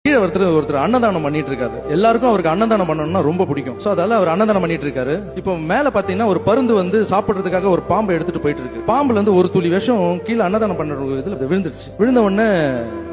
கீழே ஒருத்தர் அன்னதானம் பண்ணிட்டு இருக்காரு. எல்லாருக்கும் அவருக்கு அன்னதானம் பண்ணணும்னா ரொம்ப பிடிக்கும். சோ அதால அவர் அன்னதானம் பண்ணிட்டு இருக்காரு. இப்போ மேல பாத்தீங்கன்னா ஒரு பருந்து வந்து சாப்பிடுறதுக்காக ஒரு பாம்பை எடுத்துட்டு போயிட்டு இருக்கு. பாம்புல இருந்து ஒரு துளி விஷம் கீழே அன்னதானம் பண்ற இதுல விழுந்துருச்சு. விழுந்த உடனே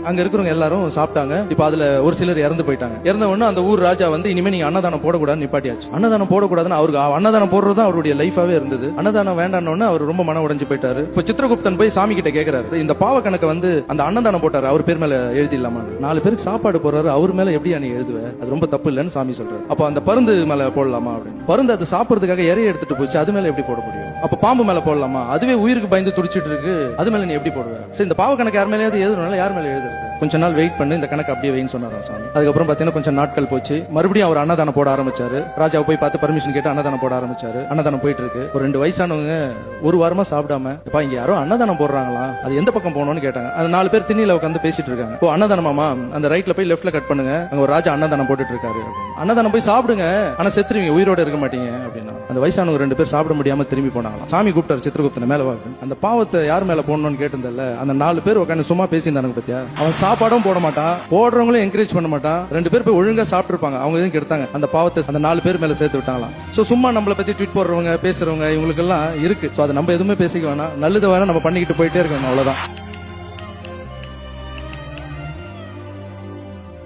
அங்க இருக்கிறவங்க எல்லாரும் சாப்பிட்டாங்க. இப்ப அதுல ஒரு சிலர் இறந்து போயிட்டாங்க. இறந்த உடனே அந்த ஊர் ராஜா வந்து இனிமே நீங்க அன்னதானம் போடக்கூடாதுன்னு நிப்பாட்டியாச்சு. அன்னதானம் போடக்கூடாதுன்னு அவருக்கு அன்னதானம் போடுறது அவருடைய லைஃபாவே இருந்தது. அன்னதானம் வேண்டான்னு அவர் ரொம்ப மன உடைஞ்சு போயிட்டாரு. இப்ப சித்திரகுப்தன் போய் சாமி கிட்ட கேக்குறாரு, இந்த பாவ கணக்கு வந்து அந்த அன்னதானம் போட்டாரு அவர் பேர் மேல எழுதிடலாமா? 4 பேருக்கு சாப்பாடு போறாரு, அவர் மேல எப்படி நீ எழுதுவ? அது ரொம்ப தப்பு இல்லன்னு சாமி சொல்றாரு. அப்ப அந்த பருந்து மேல போடலாமா அப்படின்னு. பருந்து அது சாப்பிடுறதுக்காக இறைய எடுத்துட்டு போச்சு, அது மேல எப்படி போட முடியும்? அப்ப பாம்பு மேல போடலாமா? அதுவே உயிருக்கு பயந்து துடிச்சிட்டு இருக்கு, அது மேல நீ எப்படி போடுவ? சரி, இந்த பாவ கணக்கு யார் மேலே எழுதுனால யார் மேல எழுதுறது? கொஞ்ச நாள் வெயிட் பண்ணி இந்த கணக்கு அப்படியே வைன்னு சொன்னாராம் சாமி. அதுக்கப்புறம் பாத்தீங்கன்னா கொஞ்சம் நாட்கள் போச்சு. மறுபடியும் அவர் அன்னதானம் போட ஆரம்பிச்சாரு. ராஜாவை போய் பார்த்து பர்மிஷன் கேட்டு அன்னதானம் போட ஆரம்பிச்சாரு. அன்னதானம் போயிட்டு இருக்கு. ஒரு 2 வயசானவங்க ஒரு வாரமா சாப்பிடாம, இப்ப இங்க யாரோ அன்னதானம் போடுறாங்களா, அது எந்த பக்கம் போகணும்னு கேட்டாங்க. அந்த 4 பேர் திண்ணில உட்காந்து பேசிட்டு இருக்காங்க. இப்போ அன்னதானமாமா, அந்த ரைட்ல போய் லெஃப்ட்ல கட் பண்ணுங்க, அங்க ஒரு ராஜா அன்னதானம் போட்டுட்டு இருக்காரு. அன்னதானம் போய் சாப்பிடுங்க, ஆனா செத்துருவீங்க, உயிரோட இருக்க மாட்டீங்க அப்படின்னா. அந்த வயசானவங்க 2 பேர் சாப்பிட முடியாம திரும்பி போனாங்களாம். சாமி கூப்பிட்டாரு சித்திரகுப்தனை, மேல வாங்க. அந்த பாவத்தை யார் மேல போடணும்னு கேட்டிருந்தல, அந்த 4 பேர் உட்காந்து சும்மா பேசியிருந்தானுங்க பத்தியா. அவன் சாப்பாடும் போட மாட்டான், போடுறவங்களும் என்கரேஜ் பண்ண மாட்டான். 2 பேர் போய் ஒழுங்கா சாப்பிட்டு இருப்பாங்க, அவங்க எதுவும் கெடுத்தாங்க. அந்த பாவத்தை அந்த 4 பேர் மேல சேர்த்து விட்டாங்களாம். சோ சும்மா நம்மளை பத்தி ட்வீட் போடுறவங்க பேசுறவங்க இவங்களுக்கு எல்லாம் இருக்கு. சோ அதை நம்ம எதுவுமே பேசிக்க வேணாம், நல்லது வேணா நம்ம பண்ணிக்கிட்டு போயிட்டே இருக்கணும், அவ்வளவுதான்.